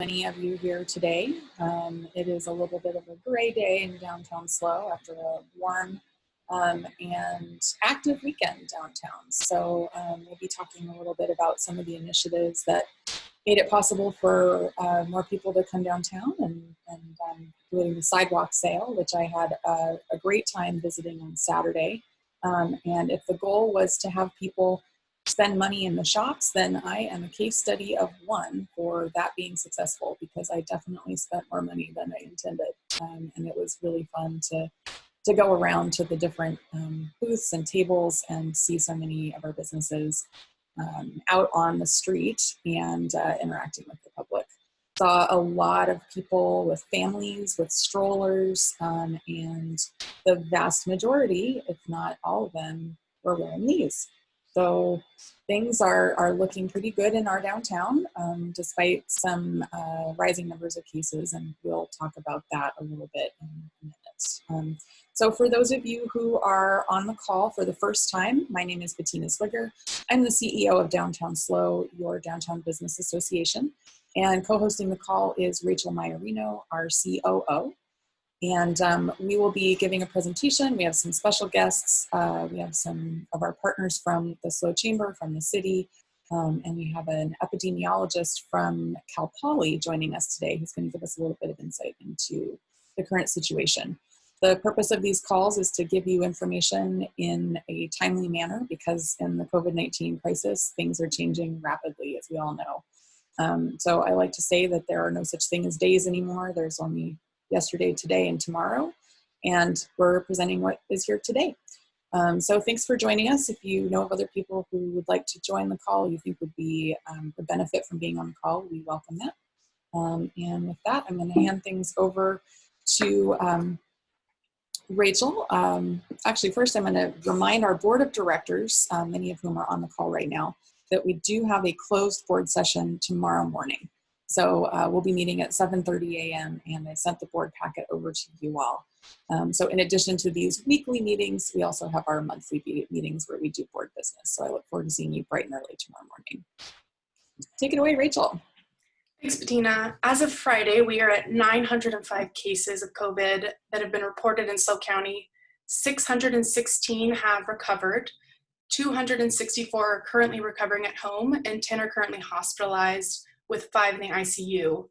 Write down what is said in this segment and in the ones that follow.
Many of you here today. It is a little bit of a gray day in downtown SLO after a warm and active weekend downtown. So we'll be talking a little bit about some of the initiatives that made it possible for more people to come downtown and including the sidewalk sale, which I had a great time visiting on Saturday. And if the goal was to have people spend money in the shops, then I am a case study of one for that being successful, because I definitely spent more money than I intended. And it was really fun to go around to the different booths and tables and see so many of our businesses out on the street and interacting with the public. Saw a lot of people with families, with strollers, and the vast majority, if not all of them, were wearing these. So things are looking pretty good in our downtown, despite some rising numbers of cases, and we'll talk about that a little bit in a minute. So for those of you who are on the call for the first time, my name is Bettina Swigger. I'm the CEO of Downtown SLO, your downtown business association, and co-hosting the call is Rachel Maiorino, our COO. And we will be giving a presentation. We have some special guests. We have some of our partners from the SLO Chamber, from the city, and we have an epidemiologist from Cal Poly joining us today who's going to give us a little bit of insight into the current situation. The purpose of these calls is to give you information in a timely manner, because in the COVID-19 crisis, things are changing rapidly, as we all know. So I like to say that there are no such thing as days anymore. There's only yesterday, today, and tomorrow, and we're presenting what is here today. So thanks for joining us. If you know of other people who would like to join the call, you think would benefit from being on the call, we welcome that. And with that, I'm going to hand things over to Rachel. Actually, first I'm going to remind our board of directors, many of whom are on the call right now, that we do have a closed board session tomorrow morning. So we'll be meeting at 7:30 a.m. and I sent the board packet over to you all. So in addition to these weekly meetings, we also have our monthly meetings where we do board business. So I look forward to seeing you bright and early tomorrow morning. Take it away, Rachel. Thanks, Bettina. As of Friday, we are at 905 cases of COVID that have been reported in SLO County. 616 have recovered. 264 are currently recovering at home, and 10 are currently hospitalized, with 5 in the ICU.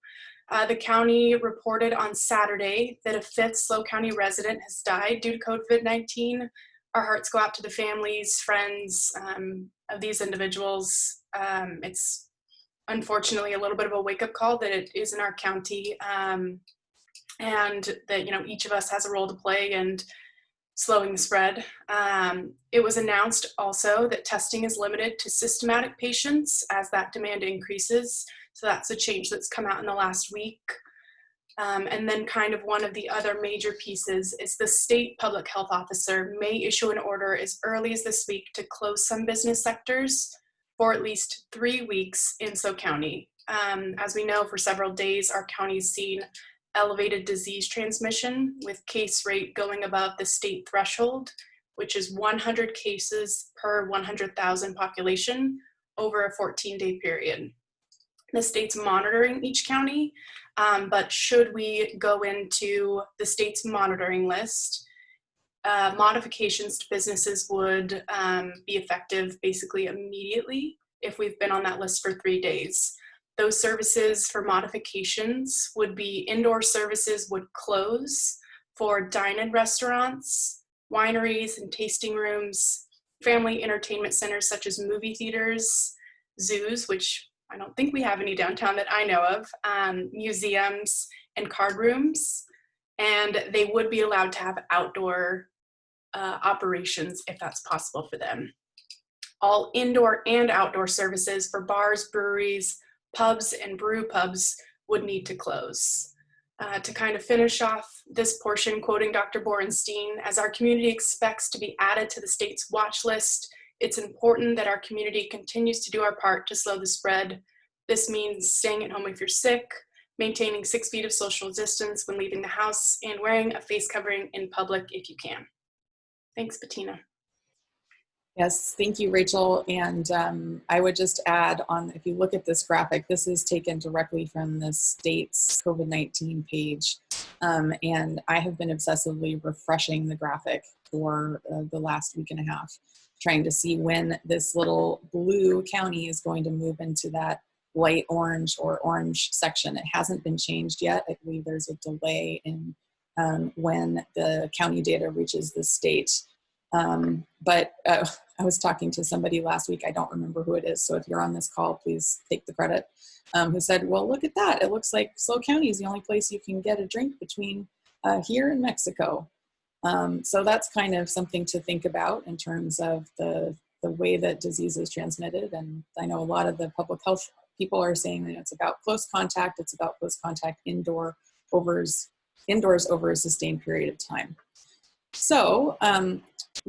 The county reported on Saturday that a 5th SLO County resident has died due to COVID-19. Our hearts go out to the families, friends of these individuals. It's unfortunately a little bit of a wake-up call that it is in our county, and that each of us has a role to play in slowing the spread. It was announced also that testing is limited to systematic patients as that demand increases. So that's a change that's come out in the last week. And then kind of one of the other major pieces is the state public health officer may issue an order as early as this week to close some business sectors for at least 3 weeks in SLO County. As we know, for several days, our county's seen elevated disease transmission, with case rate going above the state threshold, which is 100 cases per 100,000 population over a 14-day period. The state's monitoring each county, but should we go into the state's monitoring list, modifications to businesses would be effective basically immediately if we've been on that list for 3 days. Those services for modifications would be indoor services would close for dine-in restaurants, wineries and tasting rooms, family entertainment centers such as movie theaters, zoos, which I don't think we have any downtown that I know of, museums and card rooms, and they would be allowed to have outdoor operations if that's possible for them. All indoor and outdoor services for bars, breweries, pubs, and brew pubs would need to close. To kind of finish off this portion, quoting Dr. Borenstein, as our community expects to be added to the state's watch list, it's important that our community continues to do our part to slow the spread. This means staying at home if you're sick, maintaining 6 feet of social distance when leaving the house, and wearing a face covering in public if you can. Thanks, Bettina. Yes, thank you, Rachel. And I would just add on, if you look at this graphic, this is taken directly from the state's COVID-19 page. And I have been obsessively refreshing the graphic for the last week and a half, trying to see when this little blue county is going to move into that light orange or orange section. It hasn't been changed yet. I believe there's a delay in when the county data reaches the state. But I was talking to somebody last week, I don't remember who it is, so if you're on this call, please take the credit, who said, well, look at that. It looks like SLO County is the only place you can get a drink between here and Mexico. So that's kind of something to think about in terms of the way that disease is transmitted. And I know a lot of the public health people are saying that it's about close contact. It's about close contact indoors over a sustained period of time. So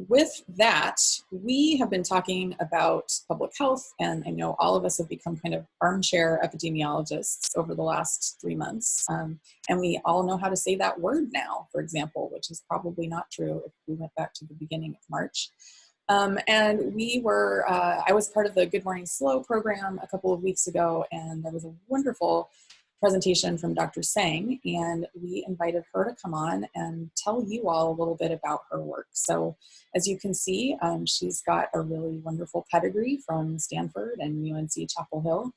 with that, we have been talking about public health, and I know all of us have become kind of armchair epidemiologists over the last 3 months. And we all know how to say that word now, for example, which is probably not true if we went back to the beginning of March. And we were, I was part of the Good Morning SLO program a couple of weeks ago, and there was a wonderful presentation from Dr. Sang, and we invited her to come on and tell you all a little bit about her work. So as you can see, she's got a really wonderful pedigree from Stanford and UNC Chapel Hill.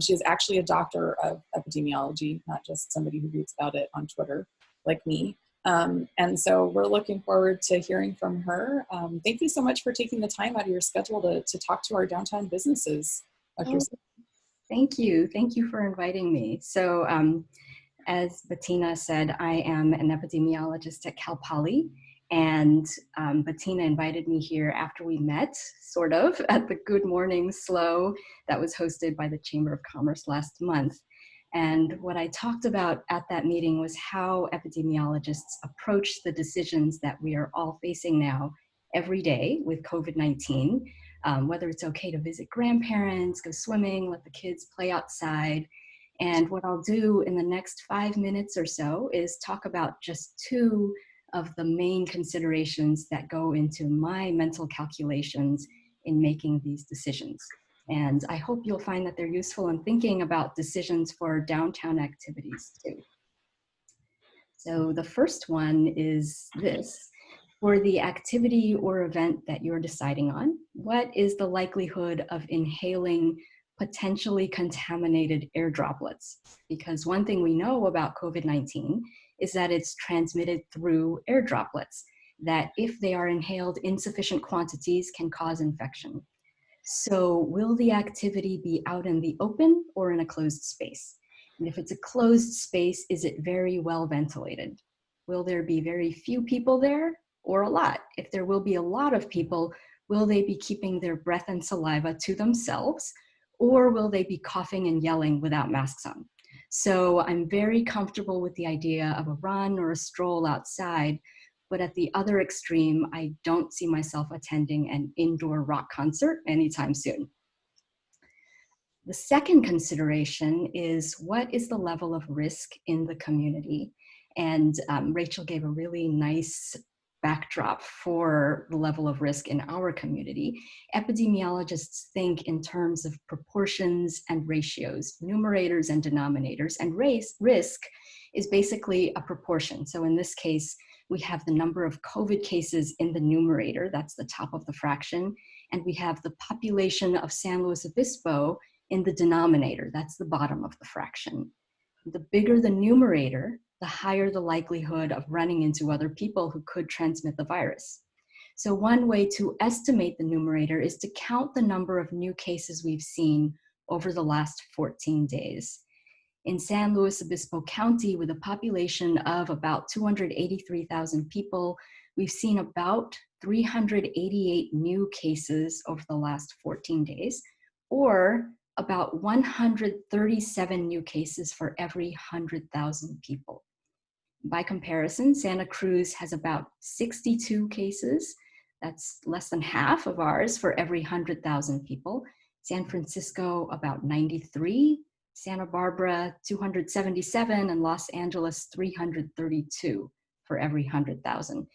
She is actually a doctor of epidemiology, not just somebody who reads about it on Twitter like me. And so we're looking forward to hearing from her. Thank you so much for taking the time out of your schedule to talk to our downtown businesses, Dr. Sang. Thank you. Thank you for inviting me. So as Bettina said, I am an epidemiologist at Cal Poly, and Bettina invited me here after we met, sort of, at the Good Morning SLO that was hosted by the Chamber of Commerce last month. And what I talked about at that meeting was how epidemiologists approach the decisions that we are all facing now every day with COVID-19. Whether it's okay to visit grandparents, go swimming, let the kids play outside. And what I'll do in the next 5 minutes or so is talk about just 2 of the main considerations that go into my mental calculations in making these decisions. And I hope you'll find that they're useful in thinking about decisions for downtown activities too. So the first one is this. For the activity or event that you're deciding on, what is the likelihood of inhaling potentially contaminated air droplets? Because one thing we know about COVID-19 is that it's transmitted through air droplets, that if they are inhaled in sufficient quantities can cause infection. So will the activity be out in the open or in a closed space? And if it's a closed space, is it very well ventilated? Will there be very few people there? Or a lot? If there will be a lot of people, will they be keeping their breath and saliva to themselves, or will they be coughing and yelling without masks on? So I'm very comfortable with the idea of a run or a stroll outside, but at the other extreme, I don't see myself attending an indoor rock concert anytime soon. The second consideration is, what is the level of risk in the community? And Rachel gave a really nice backdrop for the level of risk in our community. Epidemiologists think in terms of proportions and ratios, numerators and denominators, and risk is basically a proportion. So in this case, we have the number of COVID cases in the numerator, that's the top of the fraction, and we have the population of San Luis Obispo in the denominator, that's the bottom of the fraction. The bigger the numerator, the higher the likelihood of running into other people who could transmit the virus. So one way to estimate the numerator is to count the number of new cases we've seen over the last 14 days. In San Luis Obispo County, with a population of about 283,000 people, we've seen about 388 new cases over the last 14 days, or about 137 new cases for every 100,000 people. By comparison, Santa Cruz has about 62 cases. That's less than half of ours for every 100,000 people. San Francisco, about 93. Santa Barbara, 277, and Los Angeles, 332 for every 100,000.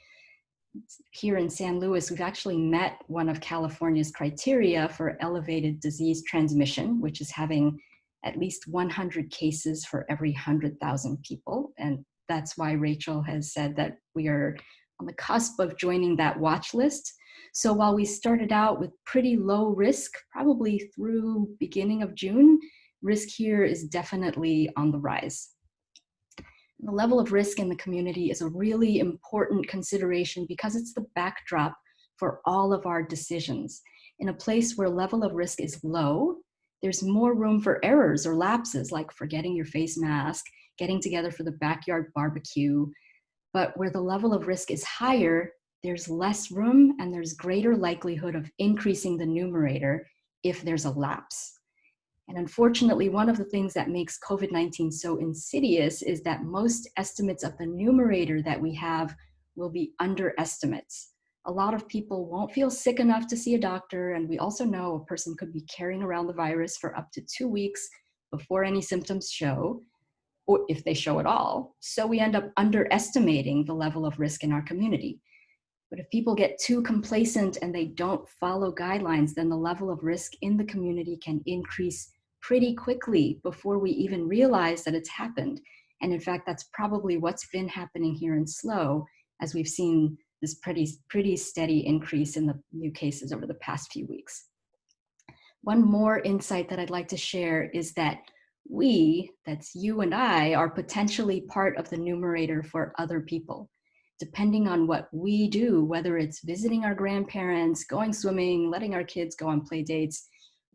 here in San Luis, we've actually met one of California's criteria for elevated disease transmission, which is having at least 100 cases for every 100,000 people. And that's why Rachel has said that we are on the cusp of joining that watch list. So while we started out with pretty low risk, probably through beginning of June, risk here is definitely on the rise. The level of risk in the community is a really important consideration because it's the backdrop for all of our decisions. In a place where level of risk is low, there's more room for errors or lapses, like forgetting your face mask, getting together for the backyard barbecue. But where the level of risk is higher, there's less room and there's greater likelihood of increasing the numerator if there's a lapse. And unfortunately, one of the things that makes COVID-19 so insidious is that most estimates of the numerator that we have will be underestimates. A lot of people won't feel sick enough to see a doctor, and we also know a person could be carrying around the virus for up to 2 weeks before any symptoms show, or if they show at all. So we end up underestimating the level of risk in our community. But if people get too complacent and they don't follow guidelines, then the level of risk in the community can increase pretty quickly before we even realize that it's happened. And in fact, that's probably what's been happening here in SLO, as we've seen this pretty steady increase in the new cases over the past few weeks. One more insight that I'd like to share is that we, that's you and I, are potentially part of the numerator for other people. Depending on what we do, whether it's visiting our grandparents, going swimming, letting our kids go on play dates,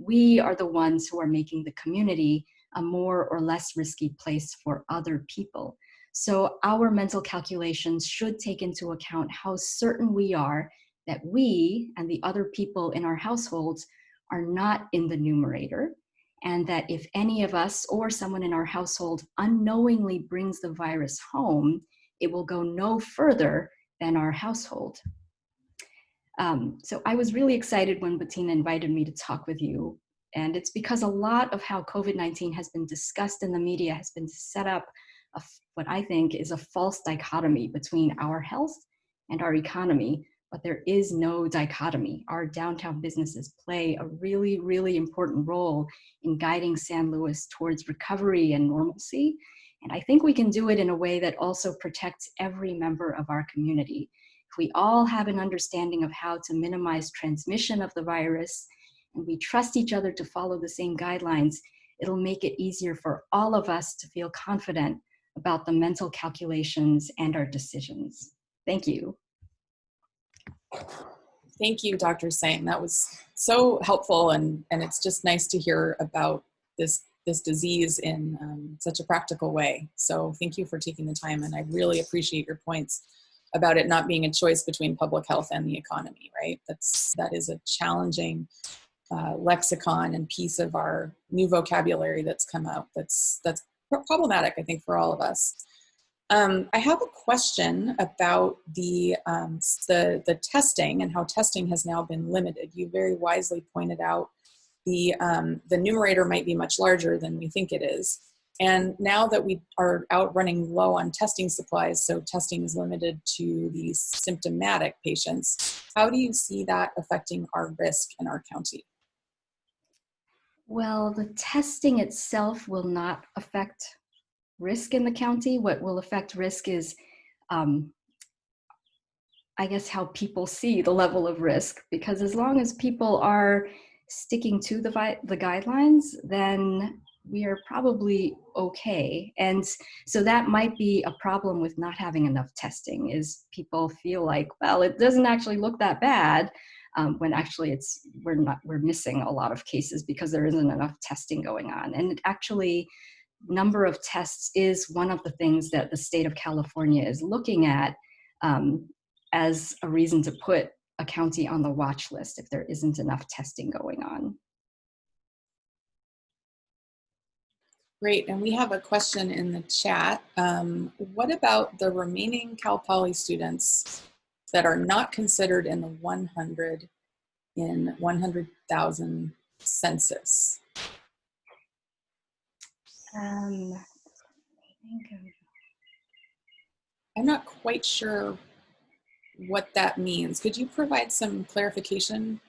we are the ones who are making the community a more or less risky place for other people. So our mental calculations should take into account how certain we are that we and the other people in our households are not in the numerator, and that if any of us or someone in our household unknowingly brings the virus home, it will go no further than our household. So I was really excited when Bettina invited me to talk with you. And it's because a lot of how COVID-19 has been discussed in the media has been set up what I think is a false dichotomy between our health and our economy, but there is no dichotomy. Our downtown businesses play a really, really important role in guiding San Luis towards recovery and normalcy. And I think we can do it in a way that also protects every member of our community. If we all have an understanding of how to minimize transmission of the virus, and we trust each other to follow the same guidelines, it'll make it easier for all of us to feel confident about the mental calculations and our decisions. Thank you. Thank you, Dr. Sang. That was so helpful, and it's just nice to hear about this disease in such a practical way. So thank you for taking the time, and I really appreciate your points about it not being a choice between public health and the economy, right? That is a challenging lexicon and piece of our new vocabulary that's come out that's problematic, I think, for all of us. I have a question about the testing and how testing has now been limited. You very wisely pointed out the numerator might be much larger than we think it is. And now that we are out running low on testing supplies, so testing is limited to the symptomatic patients, how do you see that affecting our risk in our county? Well, the testing itself will not affect risk in the county. What will affect risk is, I guess, how people see the level of risk, because as long as people are sticking to the guidelines, then we are probably okay. And so that might be a problem with not having enough testing, is people feel like, well, it doesn't actually look that bad, when actually we're missing a lot of cases because there isn't enough testing going on. And actually, number of tests is one of the things that the state of California is looking at as a reason to put a county on the watch list if there isn't enough testing going on. Great, and we have a question in the chat. What about the remaining Cal Poly students that are not considered in the 100,000 census? I'm not quite sure what that means. Could you provide some clarification?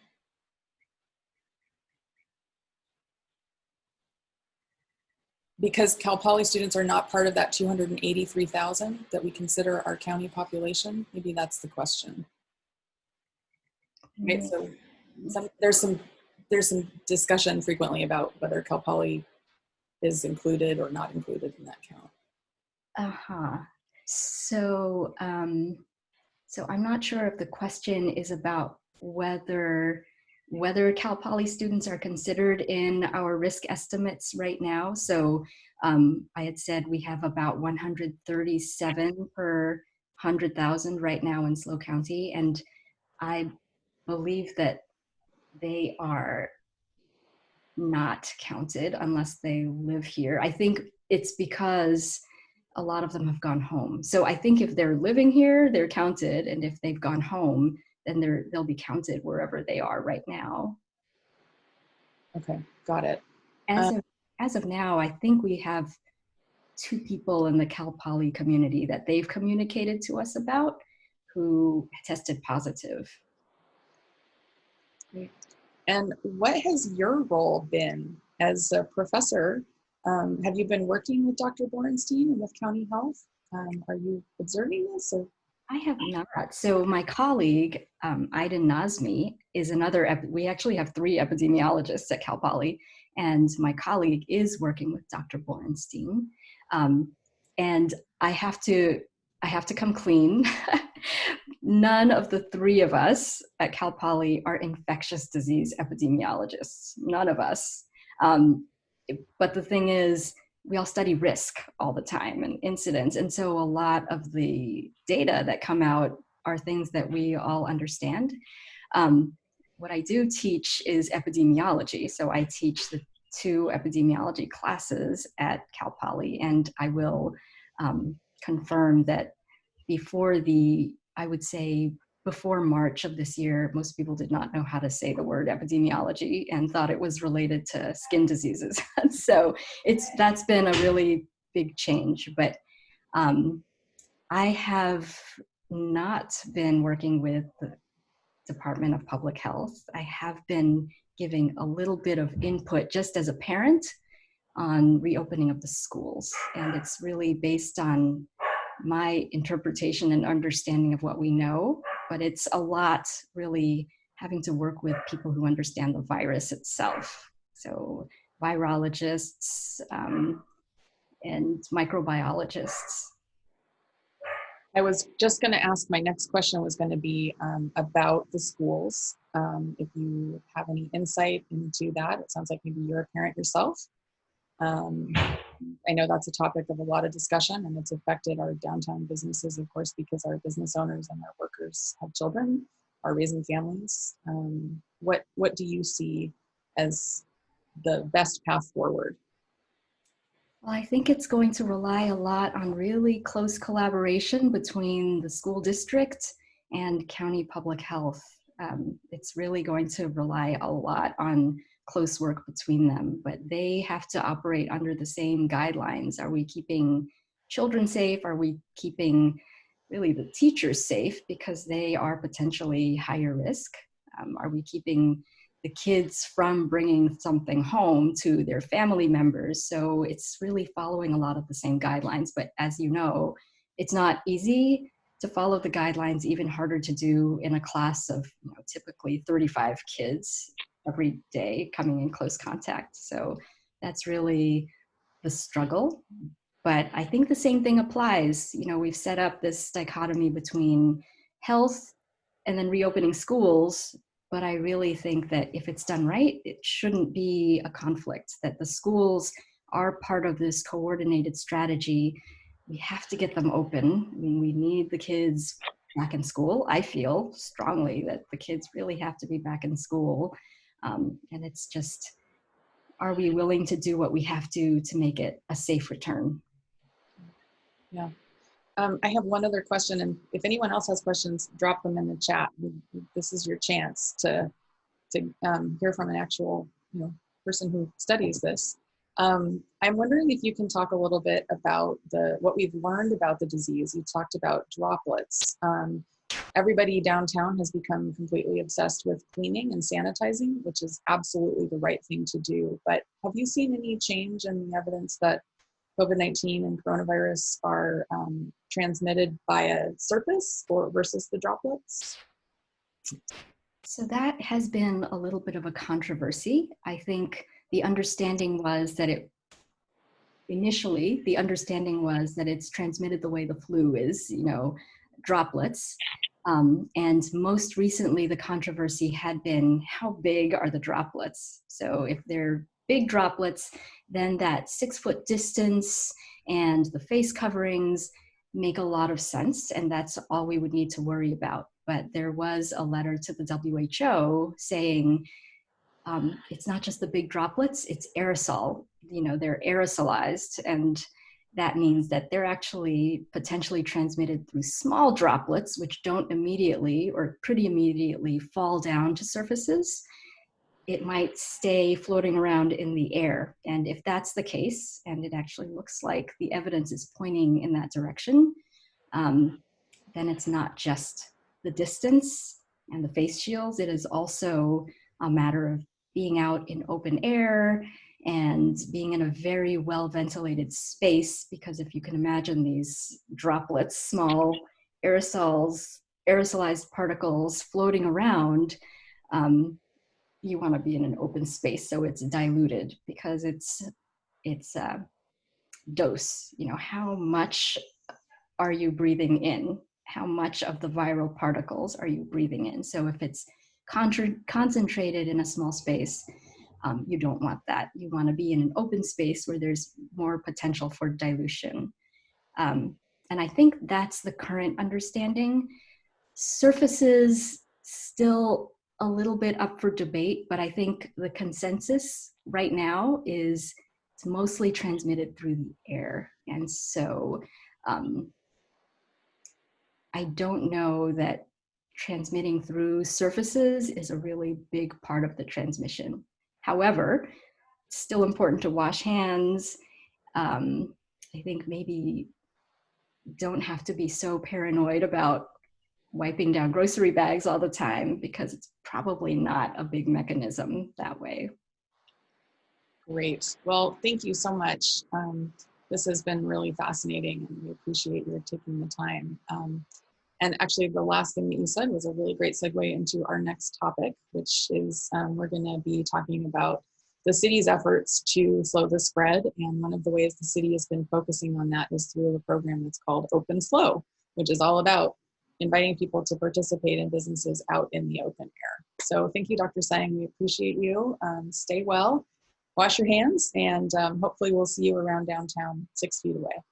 Because Cal Poly students are not part of that 283,000 that we consider our county population. Maybe that's the question. Right. So there's some discussion frequently about whether Cal Poly is included or not included in that count. So, so I'm not sure if the question is about whether Cal Poly students are considered in our risk estimates right now. So I had said we have about 137 per 100,000 right now in SLO County, and I believe that they are not counted unless they live here. I think it's because a lot of them have gone home. So I think if they're living here, they're counted, and if they've gone home, then they'll be counted wherever they are right now. Okay, got it. As of now, I think we have 2 people in the Cal Poly community that they've communicated to us about who tested positive. Great. And what has your role been as a professor? Have you been working with Dr. Borenstein and with County Health? Are you observing this? Or? I have not. So my colleague, Aiden Nazmi, is another, we actually have 3 epidemiologists at Cal Poly, and my colleague is working with Dr. Borenstein. And I have to come clean. None of the 3 of us at Cal Poly are infectious disease epidemiologists, none of us. But the thing is, we all study risk all the time and incidents. And so a lot of the data that come out are things that we all understand. What I do teach is epidemiology. So I teach the 2 epidemiology classes at Cal Poly, and I will confirm that I would say before March of this year, most people did not know how to say the word epidemiology and thought it was related to skin diseases. So that's been a really big change. But I have not been working with the Department of Public Health. I have been giving a little bit of input just as a parent on reopening of the schools. And it's really based on my interpretation and understanding of what we know, but it's a lot really having to work with people who understand the virus itself. So virologists and microbiologists. I was just going to ask, my next question was going to be about the schools. If you have any insight into that, it sounds like maybe you're a parent yourself. I know that's a topic of a lot of discussion, and it's affected our downtown businesses, of course, because our business owners and our workers have children, are raising families. What do you see as the best path forward? Well, I think it's going to rely a lot on really close collaboration between the school district and county public health. It's really going to rely a lot on close work between them, but they have to operate under the same guidelines. Are we keeping children safe? Are we keeping really the teachers safe because they are potentially higher risk? Are we keeping the kids from bringing something home to their family members? So it's really following a lot of the same guidelines, but as you know, it's not easy to follow the guidelines, even harder to do in a class of typically 35 kids every day coming in close contact. So that's really the struggle. But I think the same thing applies. We've set up this dichotomy between health and then reopening schools. But I really think that if it's done right, it shouldn't be a conflict, that the schools are part of this coordinated strategy. We have to get them open. I mean, we need the kids back in school. I feel strongly that the kids really have to be back in school. And it's just, are we willing to do what we have to make it a safe return? Yeah. I have one other question, and if anyone else has questions, drop them in the chat. This is your chance to hear from an actual person who studies this. I'm wondering if you can talk a little bit about what we've learned about the disease. You talked about droplets. Everybody downtown has become completely obsessed with cleaning and sanitizing, which is absolutely the right thing to do. But have you seen any change in the evidence that COVID-19 and coronavirus are transmitted via surface or versus the droplets? So that has been a little bit of a controversy. I think the understanding was that initially, the understanding was that it's transmitted the way the flu is, droplets. And most recently, the controversy had been how big are the droplets? So if they're big droplets, then that 6-foot distance and the face coverings make a lot of sense. And that's all we would need to worry about. But there was a letter to the WHO saying, it's not just the big droplets, it's aerosol. They're aerosolized, and that means that they're actually potentially transmitted through small droplets, which don't immediately or pretty immediately fall down to surfaces. It might stay floating around in the air. And if that's the case, and it actually looks like the evidence is pointing in that direction, then it's not just the distance and the face shields. It is also a matter of being out in open air and being in a very well ventilated space, because if you can imagine these droplets, small aerosolized particles floating around, you want to be in an open space so it's diluted, because it's dose. How much are you breathing in? How much of the viral particles are you breathing in? So if it's concentrated in a small space, you don't want that. You want to be in an open space where there's more potential for dilution. And I think that's the current understanding. Surfaces still a little bit up for debate, but I think the consensus right now is it's mostly transmitted through the air. And so I don't know that transmitting through surfaces is a really big part of the transmission. However, it's still important to wash hands. I think maybe don't have to be so paranoid about wiping down grocery bags all the time, because it's probably not a big mechanism that way. Great. Well, thank you so much. This has been really fascinating, and we appreciate your taking the time. And actually, the last thing that you said was a really great segue into our next topic, which is we're going to be talking about the city's efforts to slow the spread. And one of the ways the city has been focusing on that is through a program that's called Open SLO, which is all about inviting people to participate in businesses out in the open air. So thank you, Dr. Sang. We appreciate you. Stay well, wash your hands, and hopefully we'll see you around downtown 6 feet away.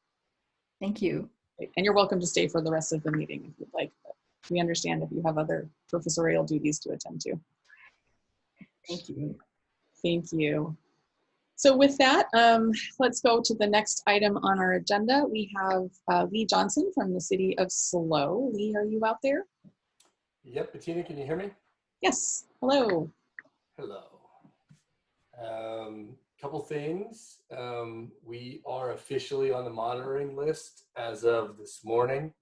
Thank you. And you're welcome to stay for the rest of the meeting if you'd like. But we understand if you have other professorial duties to attend to. Thank you. Thank you. So with that, let's go to the next item on our agenda. We have Lee Johnson from the city of SLO. Lee, are you out there? Yep, Bettina, can you hear me? Yes. Hello. Hello. Couple things. We are officially on the monitoring list as of this morning.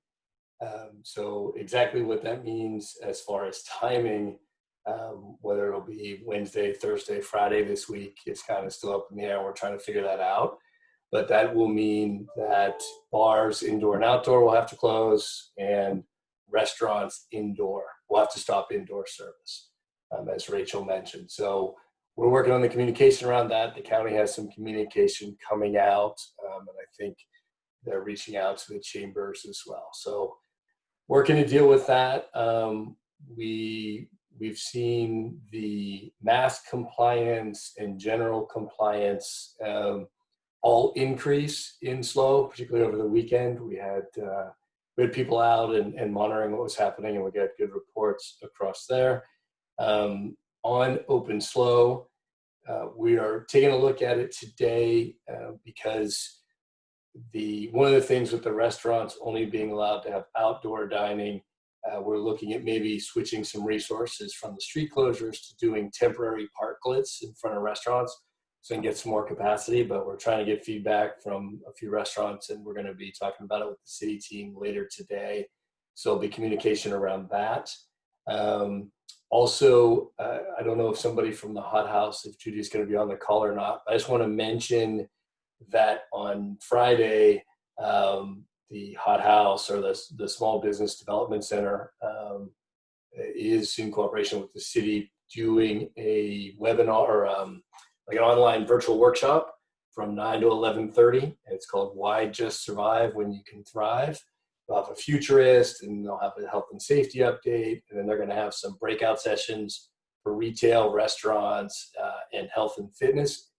So exactly what that means as far as timing, whether it'll be Wednesday, Thursday, Friday this week, is kind of still up in the air. We're trying to figure that out. But that will mean that bars, indoor and outdoor, will have to close, and restaurants indoor will have to stop indoor service, as Rachel mentioned. So we're working on the communication around that. The county has some communication coming out, and I think they're reaching out to the chambers as well. So working to deal with that. We've seen the mask compliance and general compliance all increase in SLO, particularly over the weekend. We had people out and monitoring what was happening, and we got good reports across there. On Open SLO, we are taking a look at it today because one of the things with the restaurants only being allowed to have outdoor dining, we're looking at maybe switching some resources from the street closures to doing temporary parklets in front of restaurants so we can get some more capacity. But we're trying to get feedback from a few restaurants, and we're going to be talking about it with the city team later today So there'll be communication around that. Also, I don't know if somebody from the Hot House, if Judy's going to be on the call or not. I just want to mention that on Friday, the Hot House, or the Small Business Development Center, is in cooperation with the city doing a webinar, or like an online virtual workshop from 9 to 11:30. It's called Why Just Survive When You Can Thrive. They'll have a futurist, and they'll have a health and safety update, and then they're going to have some breakout sessions for retail, restaurants, and health and fitness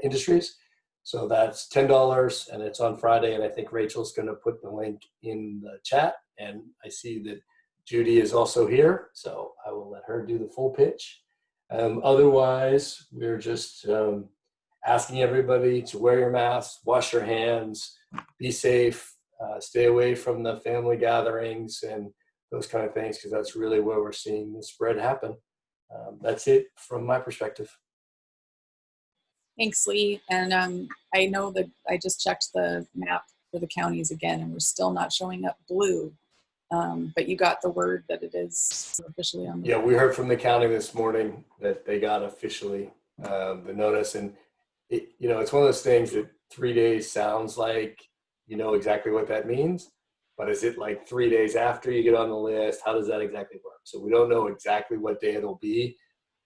industries. So that's $10, and it's on Friday, and I think Rachel's going to put the link in the chat, and I see that Judy is also here, so I will let her do the full pitch. Otherwise, we're just asking everybody to wear your masks, wash your hands, be safe, stay away from the family gatherings and those kind of things, because that's really where we're seeing the spread happen. That's it from my perspective. Thanks, Lee. And I know that I just checked the map for the counties again, and we're still not showing up blue. But you got the word that it is officially on the. Yeah, we heard from the county this morning that they got officially the notice. And, it's one of those things that 3 days sounds like you know exactly what that means. But is it like 3 days after you get on the list? How does that exactly work? So we don't know exactly what day it'll be.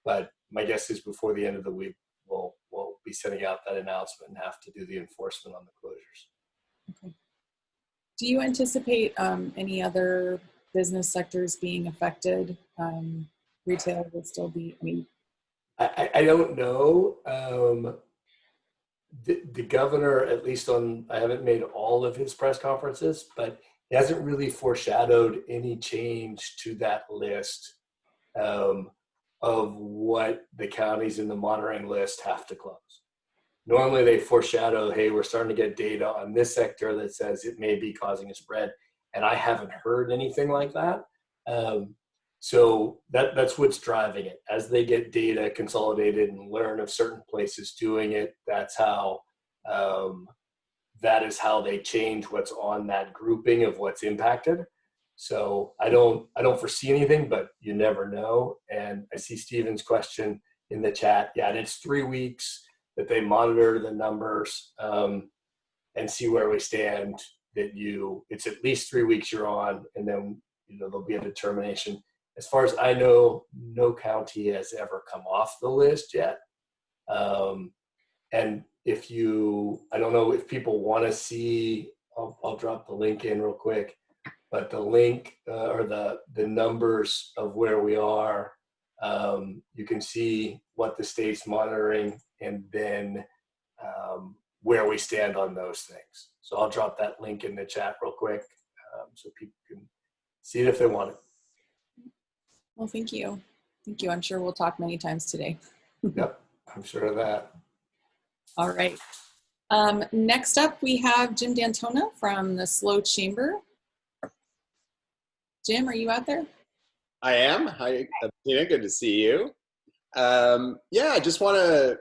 But my guess is before the end of the week, we'll be sending out that announcement and have to do the enforcement on the closures. Okay. Do you anticipate any other business sectors being affected? Retail will still be, I don't know. The governor, at least I haven't made all of his press conferences, but he hasn't really foreshadowed any change to that list of what the counties in the monitoring list have to close. Normally they foreshadow, hey, we're starting to get data on this sector that says it may be causing a spread, and I haven't heard anything like that. So that's what's driving it. As they get data consolidated and learn of certain places doing it, that is how they change what's on that grouping of what's impacted. So I don't foresee anything, but you never know. And I see Steven's question in the chat. Yeah, and it's 3 weeks that they monitor the numbers and see where we stand. It's at least 3 weeks you're on, and then there'll be a determination. As far as I know, no county has ever come off the list yet. And I don't know if people want to see, I'll drop the link in real quick, but the link or the numbers of where we are, you can see what the state's monitoring, and then where we stand on those things. So I'll drop that link in the chat real quick so people can see it if they want it. Well, thank you. Thank you. I'm sure we'll talk many times today. Yep, I'm sure of that. All right. Next up, we have Jim D'Antona from the SLO Chamber. Jim, are you out there? I am. Hi, Tina. Good to see you. I just want to,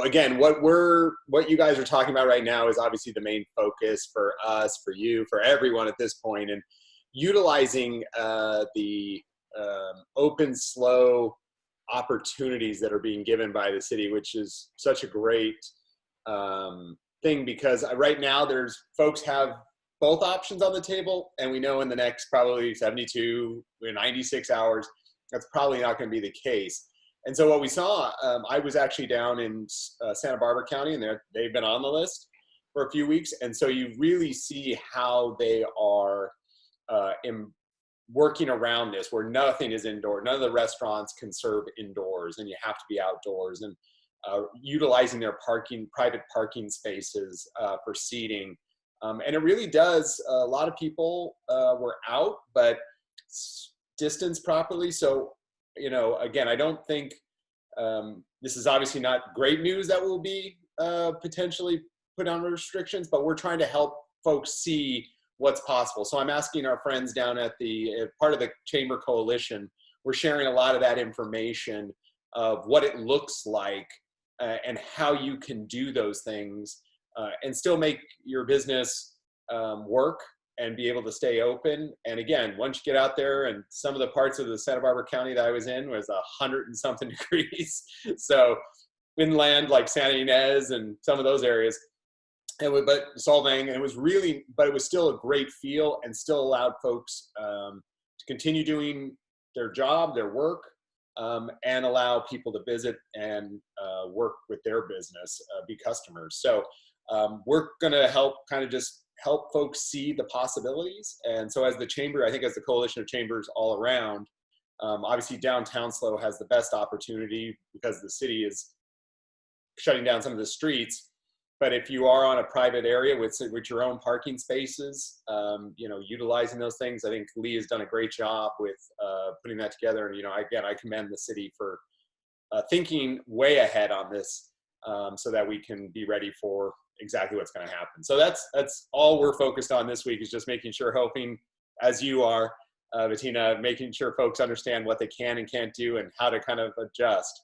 again, what you guys are talking about right now is obviously the main focus for us, for you, for everyone at this point, and utilizing the open SLO opportunities that are being given by the city, which is such a great thing, because right now folks have both options on the table, and we know in the next probably 72 or 96 hours, that's probably not going to be the case. And so what we saw, I was actually down in Santa Barbara County, and they've been on the list for a few weeks. And so you really see how they are working around this, where nothing is indoor. None of the restaurants can serve indoors, and you have to be outdoors, and utilizing their private parking spaces for seating. And it really does, a lot of people were out, but distanced properly. So, again, I don't think this is obviously not great news that will be potentially put on restrictions, but we're trying to help folks see what's possible. So I'm asking our friends down at the part of the Chamber Coalition, we're sharing a lot of that information of what it looks like and how you can do those things and still make your business work and be able to stay open. And again, once you get out there, and some of the parts of the Santa Barbara County that I was in was 100 and something degrees. So inland like Santa Ynez and some of those areas, but Solvang, and it was really, but it was still a great feel and still allowed folks to continue doing their job, their work, and allow people to visit and work with their business, be customers. So we're going to help kind of just help folks see the possibilities. And so as the chamber, I think as the coalition of chambers all around, obviously downtown SLO has the best opportunity because the city is shutting down some of the streets. But if you are on a private area with your own parking spaces, you know, utilizing those things, I think Lee has done a great job with putting that together. And, you know, again, I commend the city for thinking way ahead on this so that we can be ready for exactly what's going to happen. So that's all we're focused on this week, is just making sure, hoping, as you are, Bettina, making sure folks understand what they can and can't do and how to kind of adjust,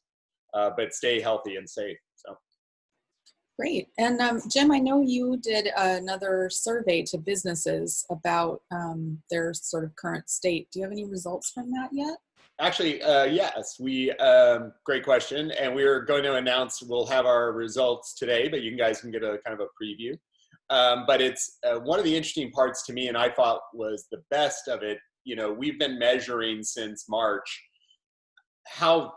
but stay healthy and safe. So. Great. And Jim, I know you did another survey to businesses about their sort of current state. Do you have any results from that yet? Actually, yes, great question. And we're going to announce, we'll have our results today, but you guys can get a kind of a preview. But it's one of the interesting parts to me, and I thought was the best of it. You know, we've been measuring since March how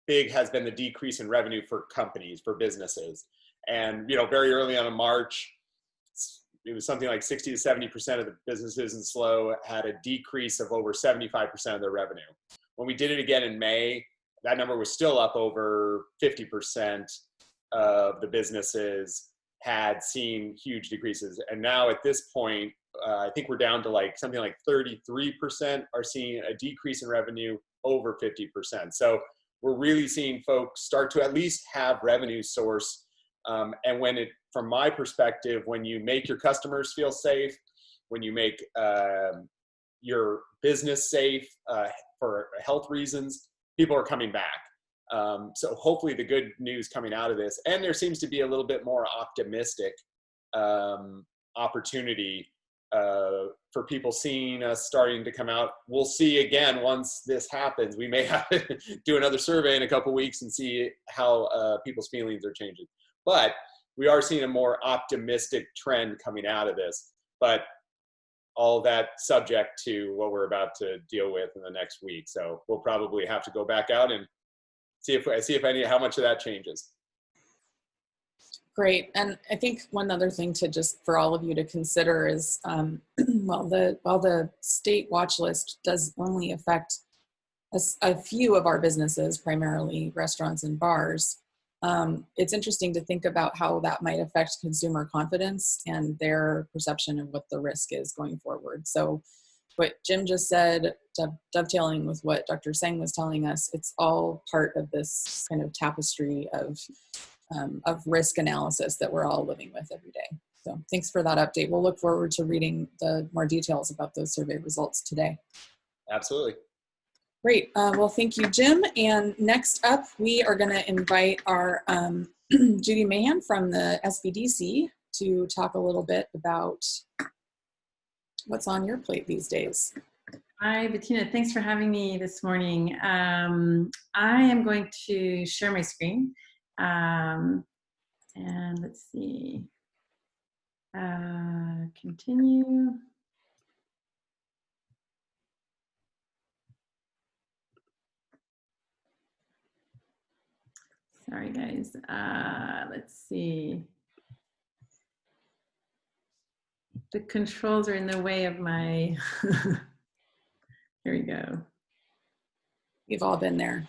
big has been the decrease in revenue for companies, for businesses. And, you know, very early on in March, it was something like 60 to 70% of the businesses in SLO had a decrease of over 75% of their revenue. When we did it again in May, that number was still up over 50% of the businesses had seen huge decreases. And now at this point, I think we're down to like something like 33% are seeing a decrease in revenue over 50%. So we're really seeing folks start to at least have revenue source. And when it, from my perspective, when you make your customers feel safe, when you make your business safe for health reasons, people are coming back. So hopefully the good news coming out of this, and there seems to be a little bit more optimistic opportunity for people seeing us starting to come out. We'll see again once this happens. We may have to do another survey in a couple weeks and see how people's feelings are changing. But we are seeing a more optimistic trend coming out of this. But all that subject to what we're about to deal with in the next week. So we'll probably have to go back out and see if how much of that changes. Great. And I think one other thing to just for all of you to consider is while the state watch list does only affect a few of our businesses, primarily restaurants and bars, it's interesting to think about how that might affect consumer confidence and their perception of what the risk is going forward. So what Jim just said, dovetailing with what Dr. Seng was telling us, it's all part of this kind of tapestry of risk analysis that we're all living with every day. So thanks for that update. We'll look forward to reading the more details about those survey results today. Absolutely. Great. Well, thank you, Jim. And next up, we are going to invite our Judy Mahan from the SBDC to talk a little bit about what's on your plate these days. Hi, Bettina. Thanks for having me this morning. I am going to share my screen. And let's see. Continue. Sorry, guys. Let's see. The controls are in the way of my, here we go. We've all been there.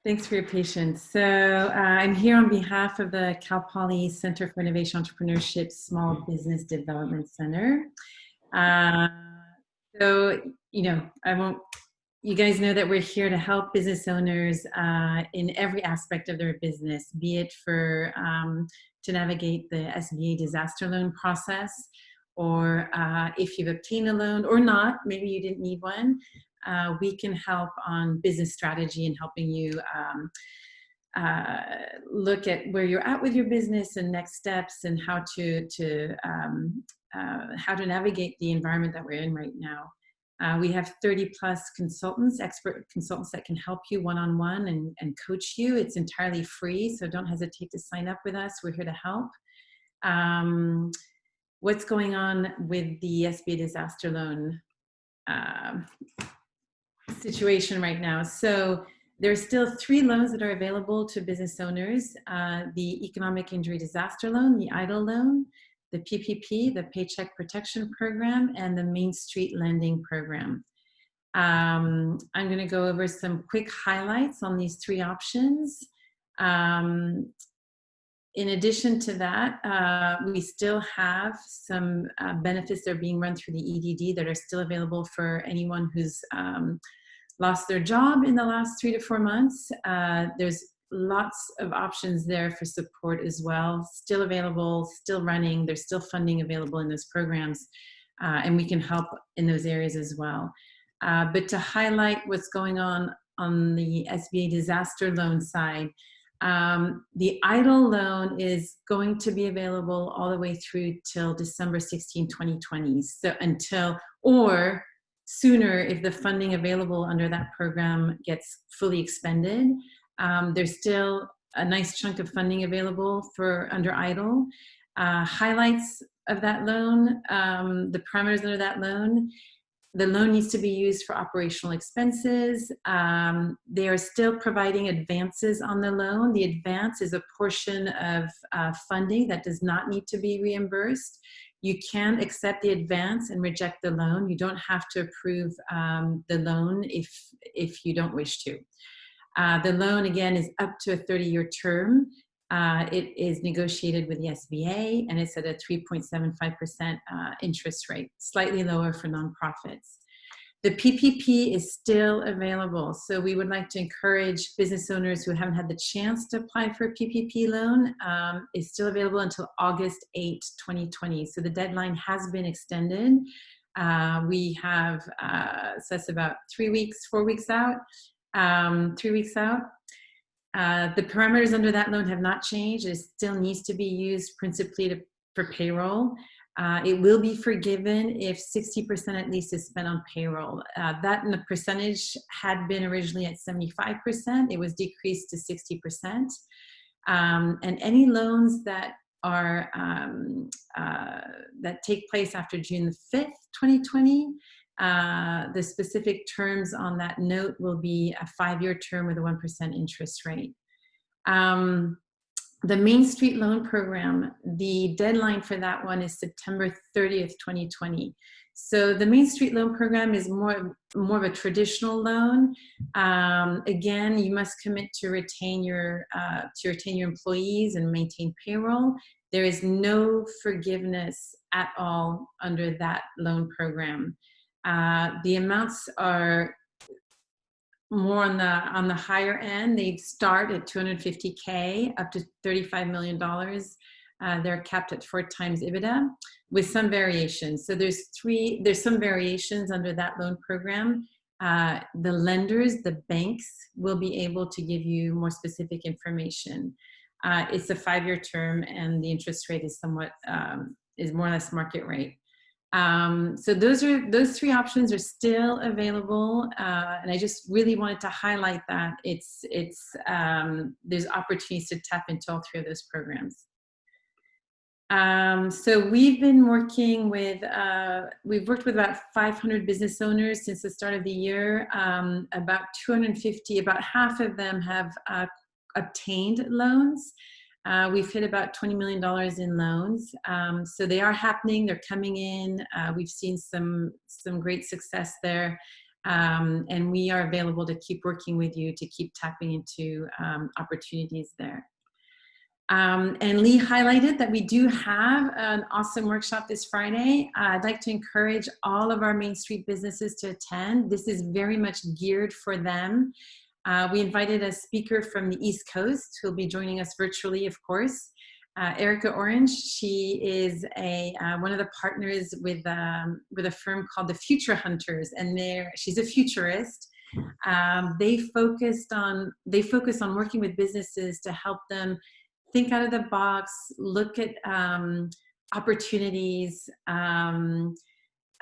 Thanks for your patience. So I'm here on behalf of the Cal Poly Center for Innovation Entrepreneurship Small Business Development Center. So, you know, you guys know that we're here to help business owners in every aspect of their business, be it for to navigate the SBA Disaster Loan process, or if you've obtained a loan or not, maybe you didn't need one. We can help on business strategy and helping you look at where you're at with your business and next steps and how to navigate the environment that we're in right now. We have 30 plus consultants, expert consultants that can help you one-on-one and coach you. It's entirely free, so don't hesitate to sign up with us. We're here to help. What's going on with the SBA Disaster Loan situation right now? So there's still 3 loans that are available to business owners: the Economic Injury Disaster Loan, the EIDL loan, the PPP, the Paycheck Protection Program, and the Main Street Lending Program. I'm going to go over some quick highlights on these 3 options. In addition to that, we still have some benefits that are being run through the EDD that are still available for anyone who's lost their job in the last 3 to 4 months. There's lots of options there for support as well, still available, still running. There's still funding available in those programs, and we can help in those areas as well. But to highlight what's going on the SBA disaster loan side, the EIDL loan is going to be available all the way through till December 16, 2020. So or sooner if the funding available under that program gets fully expended. There's still a nice chunk of funding available under EIDL. Highlights of that loan, the parameters under that loan: the loan needs to be used for operational expenses. They are still providing advances on the loan. The advance is a portion of funding that does not need to be reimbursed. You can accept the advance and reject the loan. You don't have to approve the loan if you don't wish to. The loan, again, is up to a 30-year term. It is negotiated with the SBA, and it's at a 3.75% interest rate, slightly lower for nonprofits. The PPP is still available, so we would like to encourage business owners who haven't had the chance to apply for a PPP loan. It's still available until August 8, 2020, so the deadline has been extended. We have, so that's about 4 weeks out. 3 weeks out. The parameters under that loan have not changed. It still needs to be used principally for payroll. It will be forgiven if 60% at least is spent on payroll. That in the percentage had been originally at 75%. It was decreased to 60%. And any loans that are that take place after June the 5th, 2020, the specific terms on that note will be a 5-year term with a 1% interest rate. The Main Street Loan Program, the deadline for that one is September 30th, 2020. So the Main Street Loan Program is more of a traditional loan. Again, you must commit to retain your employees and maintain payroll. There is no forgiveness at all under that loan program. The amounts are more on the higher end. They start at $250K up to $35 million. They're capped at 4 times EBITDA with some variations. So there's some variations under that loan program. The lenders, the banks, will be able to give you more specific information. It's a 5-year term, and the interest rate is somewhat is more or less market rate. So those 3 options are still available, and I just really wanted to highlight that there's opportunities to tap into all 3 of those programs. So we've been working with we've worked with about 500 business owners since the start of the year. About 250, about half of them have obtained loans. We've hit about $20 million in loans. So they are happening, they're coming in. We've seen some great success there. And we are available to keep working with you to keep tapping into opportunities there. And Lee highlighted that we do have an awesome workshop this Friday. I'd like to encourage all of our Main Street businesses to attend. This is very much geared for them. We invited a speaker from the East Coast who'll be joining us virtually, of course. Erica Orange. She is one of the partners with a firm called the Future Hunters, and she's a futurist. They focus on working with businesses to help them think out of the box, look at opportunities. Some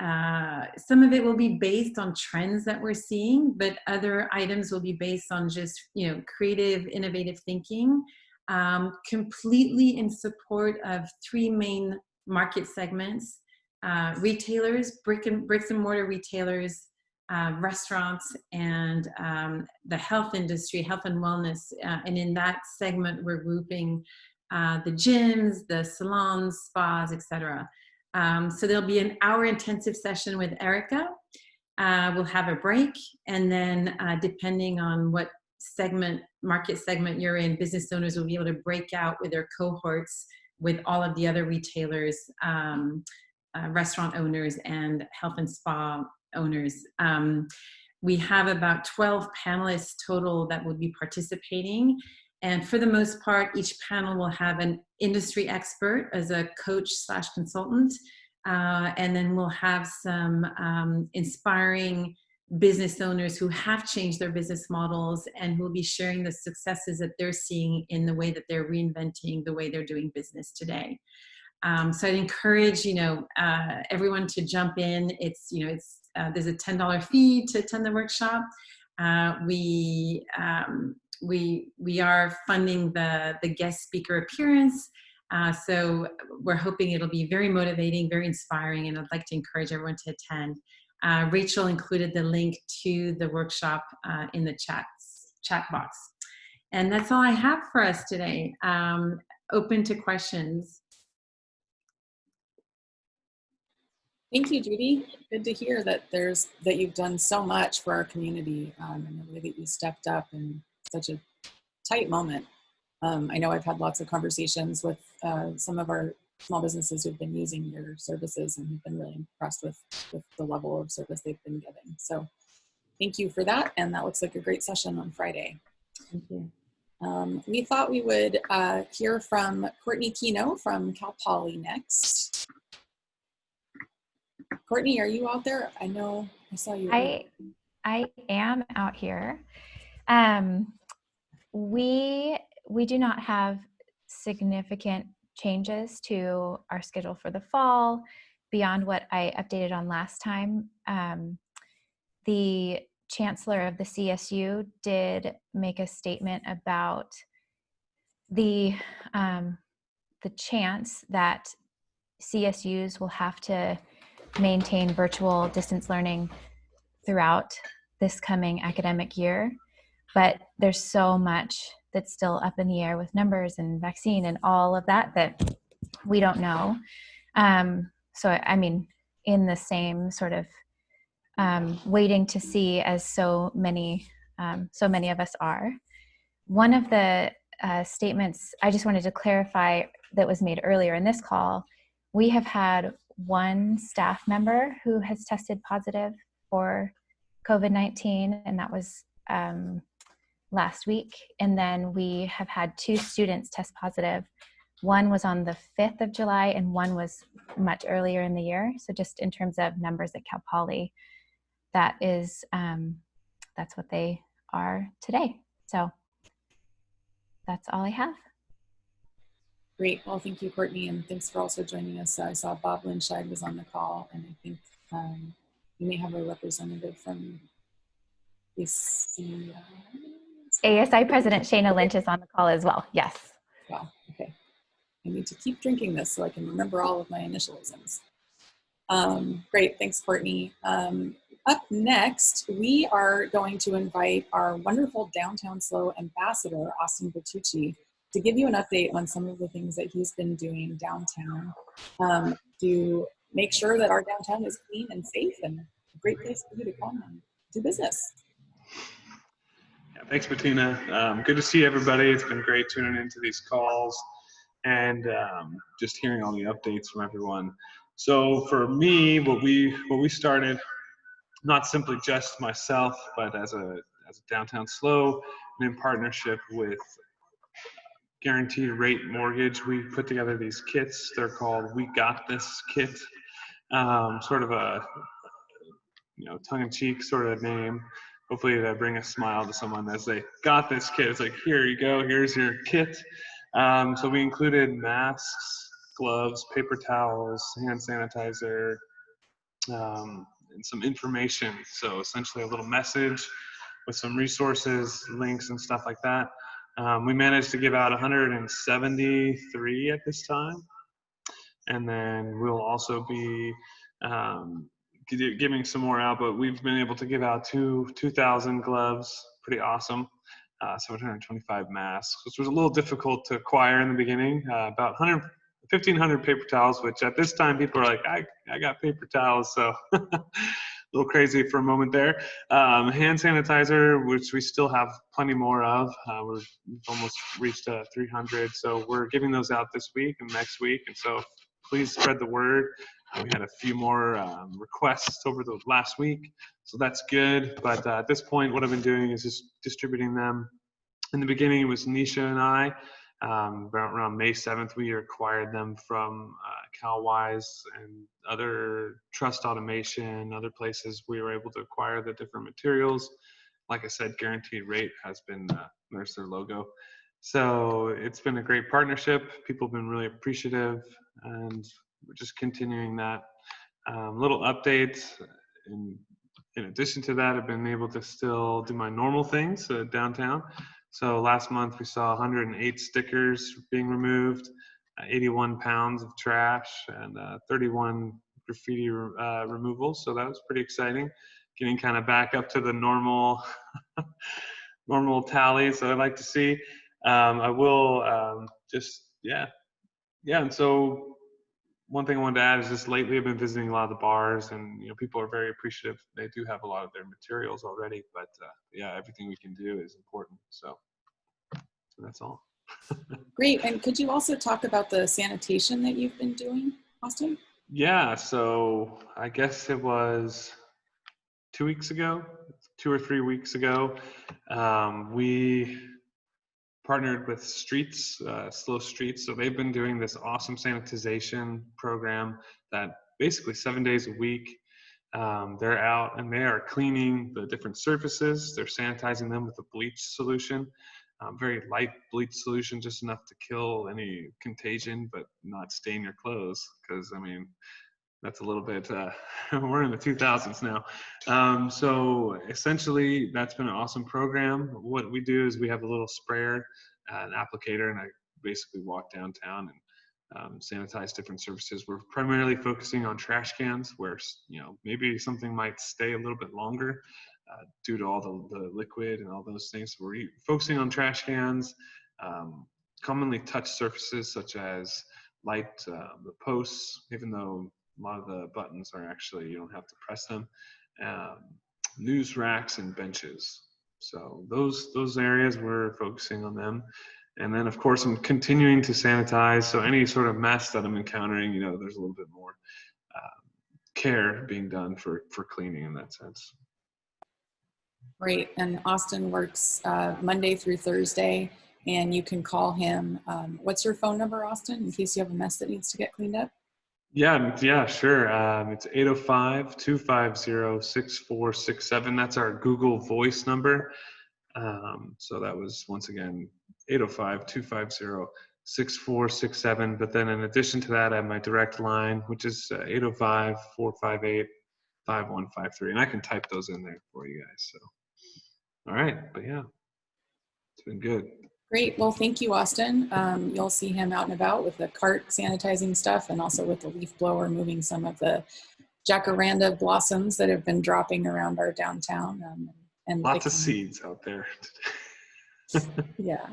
of it will be based on trends that we're seeing, but other items will be based on just, creative, innovative thinking, completely in support of three main market segments: retailers, bricks and mortar retailers, restaurants, and the health industry, health and wellness. And in that segment, we're grouping the gyms, the salons, spas, etc. So there'll be an hour intensive session with Erica. We'll have a break, and then depending on what market segment you're in, business owners will be able to break out with their cohorts with all of the other retailers, restaurant owners, and health and spa owners. We have about 12 panelists total that will be participating. And for the most part, each panel will have an industry expert as a coach/consultant. And then we'll have some inspiring business owners who have changed their business models and who will be sharing the successes that they're seeing in the way that they're reinventing the way they're doing business today. So I'd encourage, everyone to jump in. There's a $10 fee to attend the workshop. We are funding the guest speaker appearance. So we're hoping it'll be very motivating, very inspiring, and I'd like to encourage everyone to attend. Rachel included the link to the workshop in the chat box. And that's all I have for us today. Open to questions. Thank you, Judy. Good to hear that you've done so much for our community, and the way that you stepped up in such a tight moment. I know I've had lots of conversations with some of our small businesses who've been using your services and have been really impressed with the level of service they've been giving. So thank you for that. And that looks like a great session on Friday. Thank you. We thought we would hear from Courtney Kino from Cal Poly next. Courtney, are you out there? I know I saw you. I am out here. We do not have significant changes to our schedule for the fall beyond what I updated on last time. The chancellor of the CSU did make a statement about the chance that CSUs will have to maintain virtual distance learning throughout this coming academic year. But there's so much that's still up in the air with numbers and vaccine and all of that we don't know. So, I mean, in the same sort of waiting to see as so many of us are. One of the statements I just wanted to clarify that was made earlier in this call, we have had one staff member who has tested positive for COVID-19, and that was last week. And then we have had 2 students test positive. One was on the 5th of July and one was much earlier in the year. So just in terms of numbers at Cal Poly, that is, that's what they are today. So that's all I have. Great. Well, thank you, Courtney, and thanks for also joining us. I saw Bob Linscheid was on the call, and I think you may have a representative from ACI. ASI President Shana Lynch is on the call as well. Yes. Wow. Okay. I need to keep drinking this so I can remember all of my initialisms. Great. Thanks, Courtney. Up next, we are going to invite our wonderful Downtown SLO ambassador, Austin Bertucci, to give you an update on some of the things that he's been doing downtown to make sure that our downtown is clean and safe and a great place for you to come and do business. Yeah, thanks, Bettina. Good to see everybody. It's been great tuning into these calls and just hearing all the updates from everyone. So for me, what we started, not simply just myself, but as a Downtown SLO, and in partnership with Guaranteed Rate Mortgage, we put together these kits. They're called We Got This Kit, sort of a tongue-in-cheek sort of name. hopefully that bring a smile to someone as they got this kit. It's like, here you go, here's your kit. So we included masks, gloves, paper towels, hand sanitizer, and some information. So essentially a little message with some resources, links, and stuff like that. We managed to give out 173 at this time. And then we'll also be giving some more out, but we've been able to give out 2,000 gloves, pretty awesome. 725 masks, which was a little difficult to acquire in the beginning. About 1,500 paper towels, which at this time people are like, I got paper towels, so a little crazy for a moment there. Hand sanitizer, which we still have plenty more of. We've almost reached 300, so we're giving those out this week and next week, and so please spread the word. We had a few more requests over the last week, so that's good. But at this point, what I've been doing is just distributing them. In the beginning, it was Nisha and I. Around May 7th, we acquired them from CalWise and other Trust Automation, other places. We were able to acquire the different materials. Like I said, Guaranteed Rate has been, there's their logo. So it's been a great partnership. People have been really appreciative, and we're just continuing that. Little updates. In addition to that, I've been able to still do my normal things downtown. So last month we saw 108 stickers being removed, 81 pounds of trash, and 31 graffiti removals. So that was pretty exciting. Getting kind of back up to the normal tallies that I'd like to see. I will and so one thing I wanted to add is just lately I've been visiting a lot of the bars, and people are very appreciative. They do have a lot of their materials already, but everything we can do is important. So that's all. Great. And could you also talk about the sanitation that you've been doing, Austin? Yeah. So I guess it was 2 weeks ago, 2 or 3 weeks ago, we partnered with SLO Streets. So they've been doing this awesome sanitization program that basically 7 days a week, they're out and they are cleaning the different surfaces. They're sanitizing them with a bleach solution, very light bleach solution, just enough to kill any contagion, but not stain your clothes. Because that's a little bit, we're in the 2000s now. So essentially that's been an awesome program. What we do is we have a little sprayer, an applicator, and I basically walk downtown and sanitize different surfaces. We're primarily focusing on trash cans where, maybe something might stay a little bit longer due to all the liquid and all those things. So we're focusing on trash cans, commonly touched surfaces such as the posts, even though a lot of the buttons are actually, you don't have to press them. News racks and benches. So those areas, we're focusing on them. And then of course I'm continuing to sanitize. So any sort of mess that I'm encountering, there's a little bit more care being done for cleaning in that sense. Great. And Austin works Monday through Thursday, and you can call him. What's your phone number, Austin, in case you have a mess that needs to get cleaned up? Yeah, sure. It's 805-250-6467. That's our Google Voice number. So that was, once again, 805-250-6467. But then in addition to that, I have my direct line, which is 805-458-5153. And I can type those in there for you guys. So, all right. But yeah, it's been good. Great. Well, thank you, Austin. You'll see him out and about with the cart sanitizing stuff, and also with the leaf blower moving some of the jacaranda blossoms that have been dropping around our downtown. And lots of seeds out there. Yeah.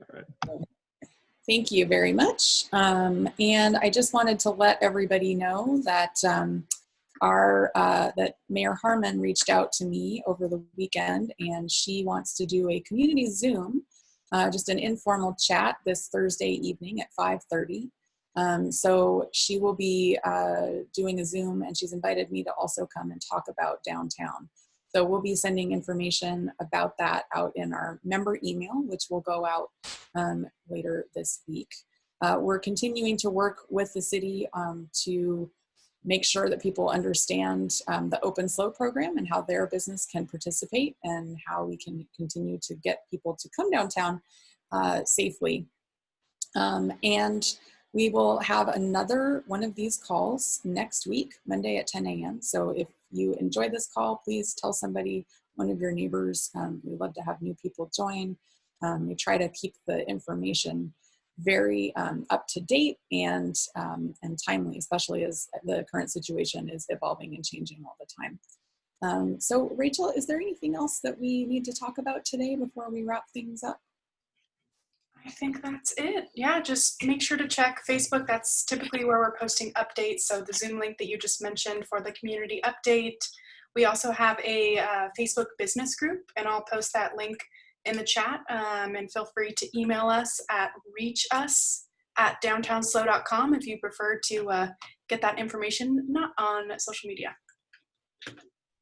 All right. Thank you very much. And I just wanted to let everybody know that that Mayor Harmon reached out to me over the weekend, and she wants to do a community Zoom, just an informal chat this Thursday evening at 5:30. So she will be doing a Zoom, and she's invited me to also come and talk about downtown. So we'll be sending information about that out in our member email, which will go out later this week. We're continuing to work with the city to make sure that people understand the Open SLO program and how their business can participate and how we can continue to get people to come downtown safely. And we will have another one of these calls next week, Monday at 10 a.m. So if you enjoy this call, please tell somebody, one of your neighbors. We'd love to have new people join. We try to keep the information very up to date and timely, especially as the current situation is evolving and changing all the time. So Rachel, is there anything else that we need to talk about today before we wrap things up? I think that's it. Yeah, just make sure to check Facebook. That's typically where we're posting updates. So the Zoom link that you just mentioned for the community update. We also have a Facebook business group, and I'll post that link in the chat. And feel free to email us at reachus@downtownslo.com if you prefer to get that information not on social media.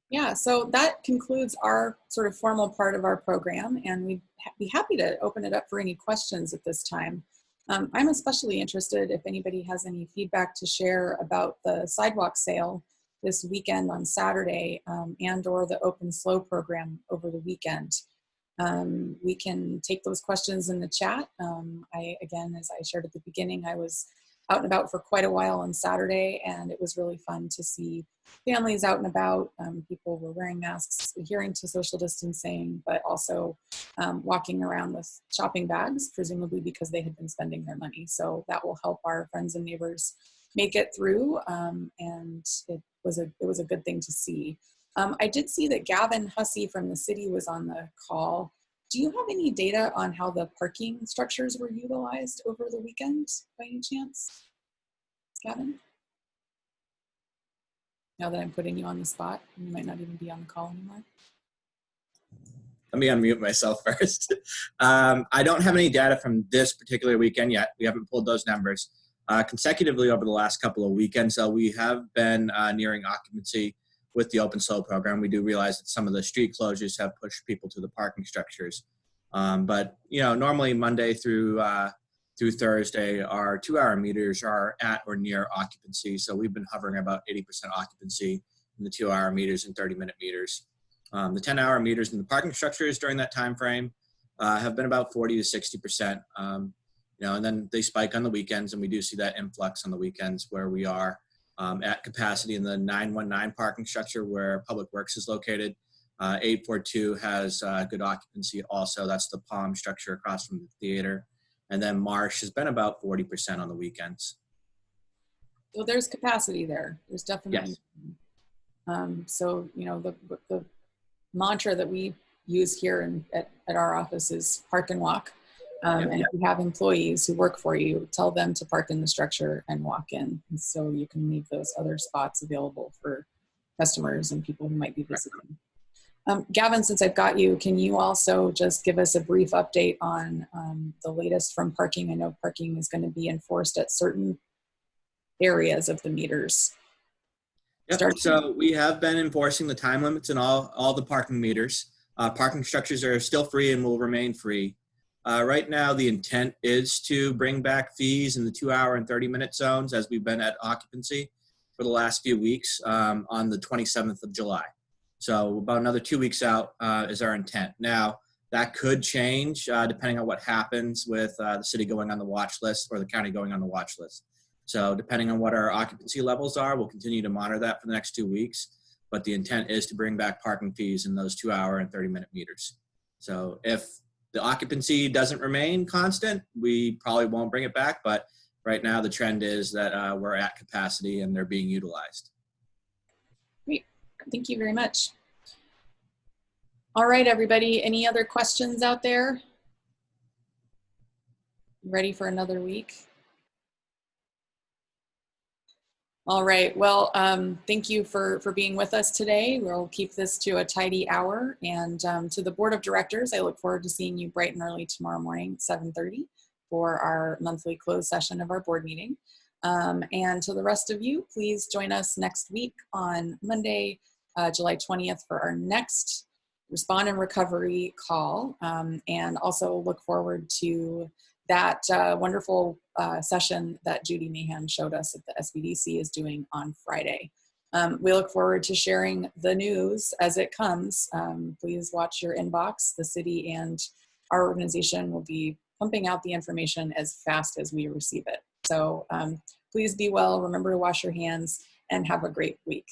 Yeah, so that concludes our sort of formal part of our program, and we'd be happy to open it up for any questions at this time. I'm especially interested if anybody has any feedback to share about the sidewalk sale this weekend on Saturday and or the Open SLO program over the weekend. We can take those questions in the chat. Again, as I shared at the beginning, I was out and about for quite a while on Saturday, and it was really fun to see families out and about. People were wearing masks, adhering to social distancing, but also walking around with shopping bags, presumably because they had been spending their money. So that will help our friends and neighbors make it through, and it was a good thing to see. I did see that Gavin Hussey from the city was on the call. Do you have any data on how the parking structures were utilized over the weekend by any chance, Gavin? Now that I'm putting you on the spot, you might not even be on the call anymore. Let me unmute myself first. I don't have any data from this particular weekend yet. We haven't pulled those numbers. Consecutively over the last couple of weekends, so we have been nearing occupancy with the Open SLO program. We do realize that some of the street closures have pushed people to the parking structures. But normally Monday through Thursday, our 2-hour meters are at or near occupancy. So we've been hovering about 80% occupancy in the 2-hour meters and 30-minute meters. The 10-hour meters in the parking structures during that time frame have been about 40 to 60%. And then they spike on the weekends, and we do see that influx on the weekends where we are at capacity in the 919 parking structure where Public Works is located. 842 has good occupancy also. That's the Palm structure across from the theater. And then Marsh has been about 40% on the weekends. So there's capacity there. There's definitely. Yes. So, the mantra that we use here at our office is park and walk. And if you have employees who work for you, tell them to park in the structure and walk in. And so you can leave those other spots available for customers and people who might be visiting. Gavin, since I've got you, can you also just give us a brief update on the latest from parking? I know parking is going to be enforced at certain areas of the meters. Yep. So we have been enforcing the time limits in all the parking meters. Parking structures are still free and will remain free. Right now, the intent is to bring back fees in the 2-hour and 30-minute zones as we've been at occupancy for the last few weeks on the 27th of July. So about another 2 weeks out is our intent. Now, that could change depending on what happens with the city going on the watch list or the county going on the watch list. So depending on what our occupancy levels are, we'll continue to monitor that for the next 2 weeks. But the intent is to bring back parking fees in those 2-hour and 30-minute meters. So if the occupancy doesn't remain constant, we probably won't bring it back. But right now, the trend is that we're at capacity and they're being utilized. Great. Thank you very much. All right, everybody. Any other questions out there? Ready for another week? All right. Well, thank you for being with us today. We'll keep this to a tidy hour. And to the board of directors, I look forward to seeing you bright and early tomorrow morning at 7:30 for our monthly closed session of our board meeting. And to the rest of you, please join us next week on Monday, July 20th for our next Respond and Recovery call. And also look forward to that wonderful session that Judy Mahan showed us at the SBDC is doing on Friday. We look forward to sharing the news as it comes. Please watch your inbox. The city and our organization will be pumping out the information as fast as we receive it. So please be well, remember to wash your hands, and have a great week.